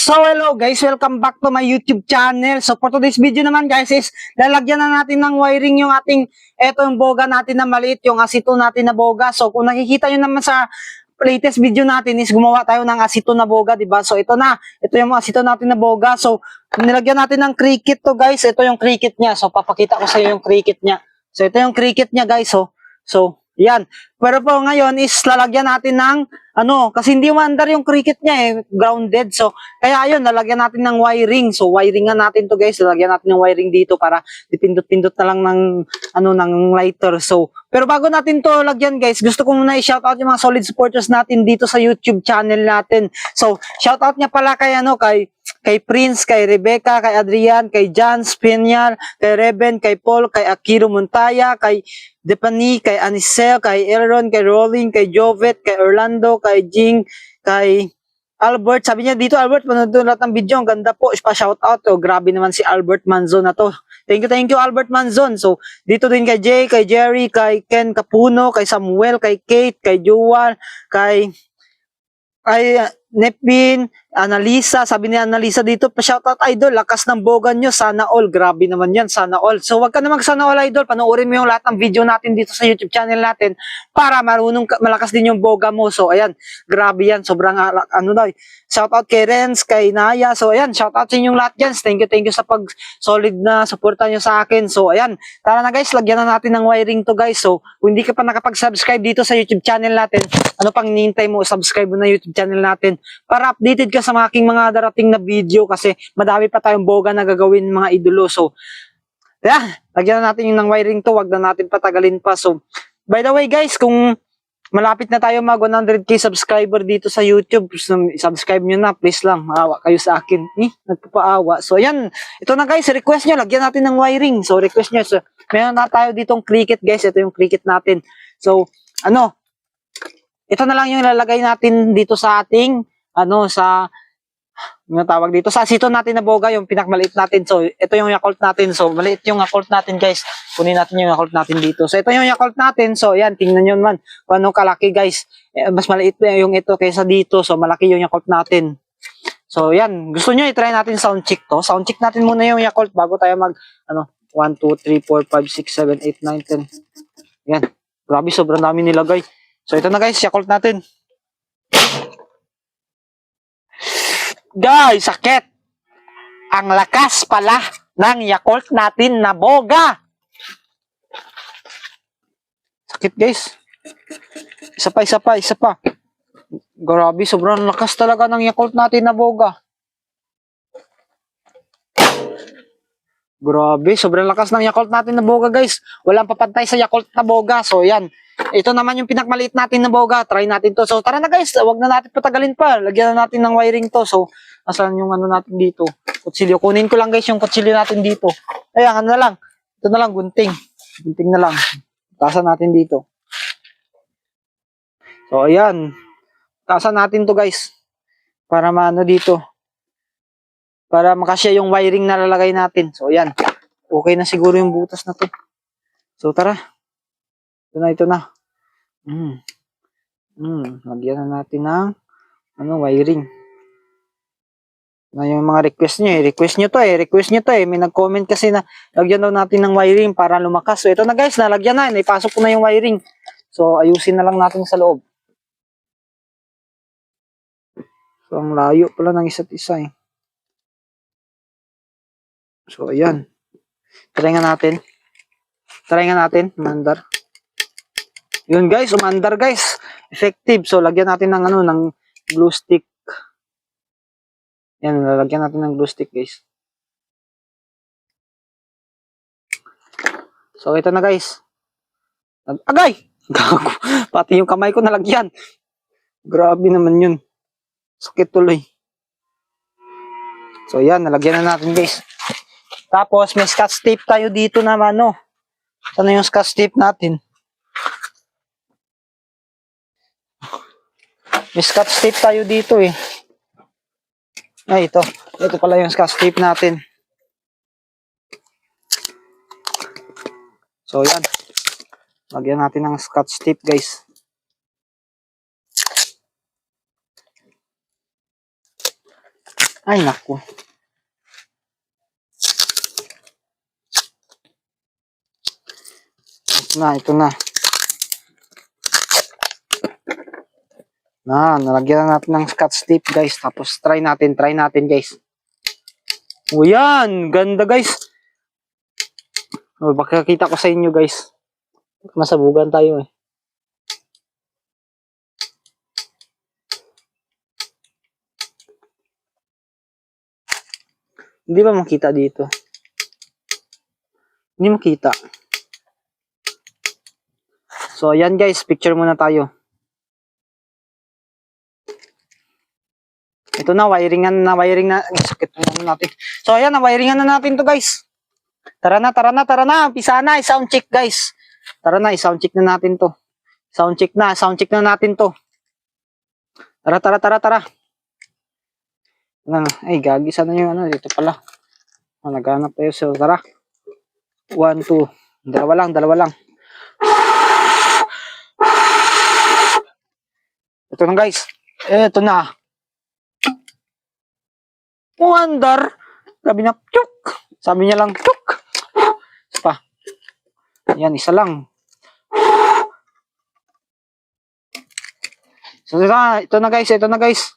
So hello guys, welcome back to my YouTube channel. So for today's video naman guys is lalagyan na natin ng wiring yung ating yung boga natin na maliit, yung asito natin na boga. So kung nakikita nyo naman sa latest video natin is gumawa tayo ng asito na boga, diba? So ito yung asito natin na boga. So nilagyan natin ng cricket to guys. Ito yung cricket niya. So papakita ko sa iyo yung cricket niya. So ito yung cricket niya guys. So yan. Pero po ngayon is lalagyan natin ng kasi hindi umandar yung cricket niya grounded. So kaya ayun, lalagyan natin ng wiring. So wiringan natin to guys. Lalagyan natin ng wiring dito para dipindot-pindot na lang ng lighter. So pero bago natin to lagyan guys, gusto ko muna i-shoutout yung mga solid supporters natin dito sa YouTube channel natin. So shoutout niya pala kay Prince, kay Rebecca, kay Adrian, kay John Spinial, kay Reben, kay Paul, kay Akiro Montaya, kay Depani, kay Anisel, kay Elron, kay Rolling, kay Jovet, kay Orlando, kay Jing, kay Albert. Sabi niya dito, Albert, panood lahat ng video. Ang ganda po. Pa-shoutout. Grabe naman si Albert Manzon na to. Thank you, Albert Manzon. So, dito din kay Jay, kay Jerry, kay Ken Capuno, kay Samuel, kay Kate, kay Juwal, kay Nepin, Analisa, sabi ni Analisa dito, pa-shoutout idol, lakas ng boga nyo, sana all, grabe naman yan, sana all. So wag ka namang sana all idol, panoorin mo yung lahat ng video natin dito sa YouTube channel natin para malakas din yung boga mo. So ayan, grabe yan, sobrang shoutout kay Renz, kay Naya. So ayan, shoutout sa inyong lahat dyan. Thank you sa solid na suporta nyo sa akin. So ayan, tara na guys, lagyan na natin ng wiring to guys. So kung hindi ka pa nakapag-subscribe dito sa YouTube channel natin, ano pang hinihintay mo, subscribe mo na YouTube channel natin para updated ka sa aking mga darating na video kasi madami pa tayong boga na gagawin mga idolo. So yeah, lagyan na natin yung ng wiring to, wag na natin patagalin pa. So by the way guys, kung malapit na tayo mag 100k subscriber dito sa YouTube, subscribe nyo na please lang, maawa kayo sa akin, nagpapaawa. So yan, ito na guys, request nyo, lagyan natin ng wiring. So request nyo, so meron na tayo ditong cricket guys, ito yung cricket natin. So ito na lang yung ilalagay natin dito sa ating tawag dito sa asito natin na boga, yung pinakmaliit natin. So ito yung Yakult natin. So maliit yung Yakult natin guys. Kunin natin yung Yakult natin dito. So ito yung Yakult natin. So yan, tingnan nyo naman kung anong kalaki guys. Mas maliit yung ito kaysa dito. So malaki yung Yakult natin. So yan, gusto nyo i-try natin sound check to. Sound check natin muna yung Yakult bago tayo mag 1, 2, 3, 4, 5, 6, 7, 8, 9, 10. Yan, grabe, sobrang dami nilagay. So ito na guys, Yakult natin. Guys, sakit. Ang lakas pala ng Yakult natin na boga. Sakit guys. Isa pa. Grabe, sobrang lakas talaga ng Yakult natin na boga. Grabe, sobrang lakas ng Yakult natin na boga guys. Walang papantay sa Yakult na boga. So yan. Ito naman yung pinakmaliit natin na boga. Try natin to. So tara na guys, wag na natin patagalin pa. Lagyan na natin ng wiring to. So asan yung natin dito? Kutsilyo. Kunin ko lang guys yung kutsilyo natin dito. Ayan, na lang. Ito na lang, gunting. Gunting na lang. Tasan natin dito. So ayan. Tasan natin to guys. Para dito. Para makasya yung wiring na lalagay natin. So ayan. Okay na siguro yung butas na to. So tara. Ito na. Lagyan na natin ng wiring. Na yung mga request nyo request nyo to may nag-comment kasi na lagyan daw natin ng wiring para lumakas. So ito na guys, nalagyan na, naipasok ko na yung wiring. So ayusin na lang natin sa loob. So ang layo pala ng isa't isa So ayan, try nga natin umandar. Yun guys, umandar guys, effective. So lagyan natin ng glue stick. Yan, lalagyan natin ng glue stick guys. So ito na guys. Agay! Gago. Pati yung kamay ko nalagyan. Grabe naman yun. Sakit tuloy. So yan, nalagyan na natin guys. Tapos may scotch tape tayo dito na Saan yung scotch tape natin? May scotch tape tayo dito Ay, ito. Ito pala yung scotch tape natin. So, yan. Lagyan natin ng scotch tape, guys. Ay, naku. Ito na. Nalagyan na natin ng scotch tape, guys. Tapos, try natin, guys. O, yan. Ganda, guys. O, baka kita ko sa inyo, guys. Masabugan tayo, eh. Hindi ba makita dito? Hindi makita. So, ayan guys, picture muna tayo. Ito na, wiring na. Sakit na natin. So, ayan, wiringan na natin to guys. Tara na. Umpisa na, i-sound check guys. Tara na, i-sound check na natin to. Sound check na natin to. Tara. Ay, gagi, sana yung ano, dito pala. Naghanap tayo, so tara. 1, 2. Dalawa lang. Ito na guys. Ito na. Umaandar. Sabi niya, chuk. Sabi niya lang, chuk. Isa pa. Yan, isa lang. So, ito na guys.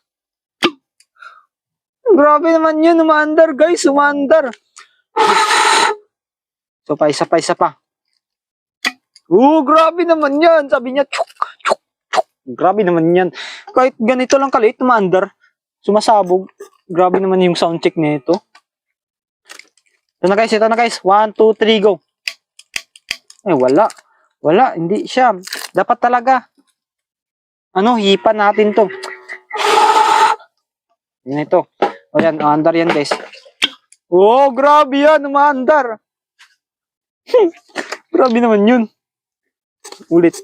Grabe naman yun, umaandar guys, umaandar. So, isa pa. Grabe naman yan. Sabi niya, chuk. Grabe naman yan. Kahit ganito lang kaliit, umaandar. Sumasabog. Grabe naman yung sound check nito. Ito na guys. 1, 2, 3, go. Ay, wala, hindi siya. Dapat talaga. Hipan natin to. Yan ito. O yan, umaandar yan guys. Grabe yan, umaandar. Grabe naman yun. Ulit.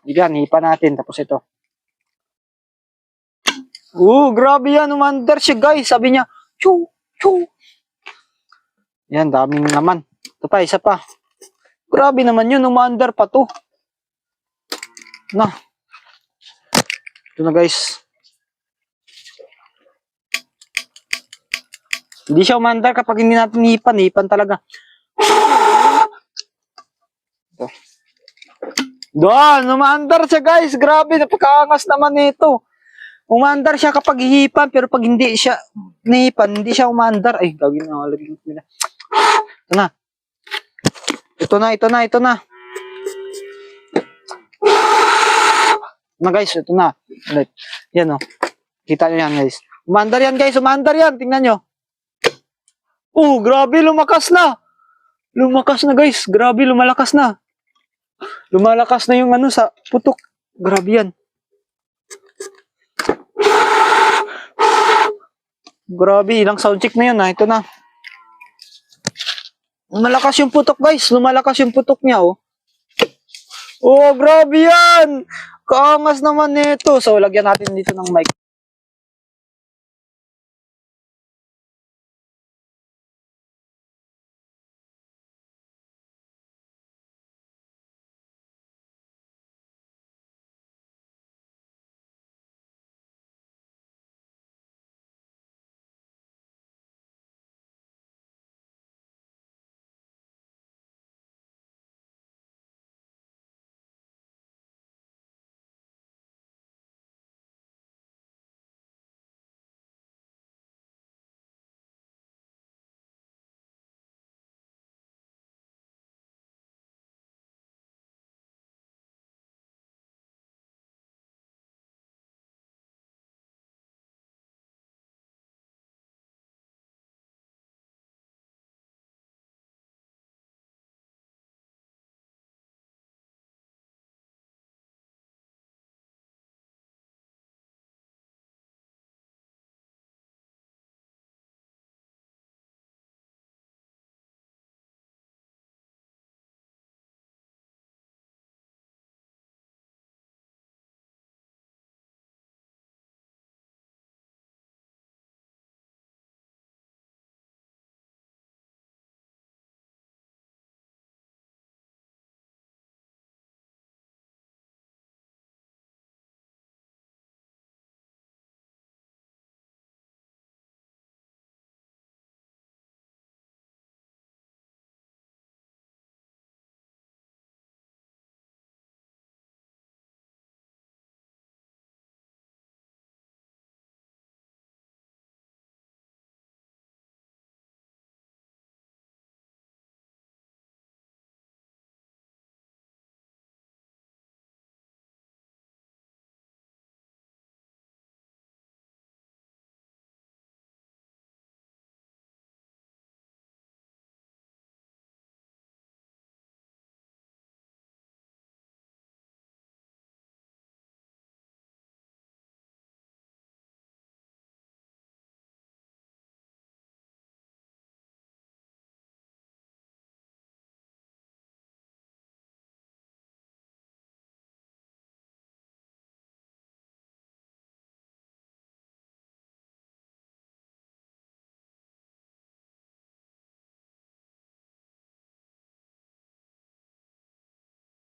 Yan, hipan natin. Tapos ito. Grabe yan, umaandar siya guys. Sabi niya, chu. Yan, daming naman. Ito pa, isa pa. Grabe naman yun, umaandar pa to. Ito na guys. Hindi siya umandar kapag hindi natin hipan talaga. Ito. Doon, umandar siya guys. Grabe, napakaangas naman nito. Umandar siya kapag hihipan, pero pag hindi siya nahipan, hindi siya umandar. Ay, gawin na. Ito na. Guys, ito na. Yan o. Kita nyo yan guys. Umandar yan. Tingnan nyo. Grabe, lumakas na guys. Grabe, lumalakas na. Lumalakas na yung sa putok. Grabe yan. Grabe, ilang sound check na yun Ito na. Lumalakas yung putok guys. Lumalakas yung putok niya grabe yan. Kaangas naman nito. So, lagyan natin dito ng mic.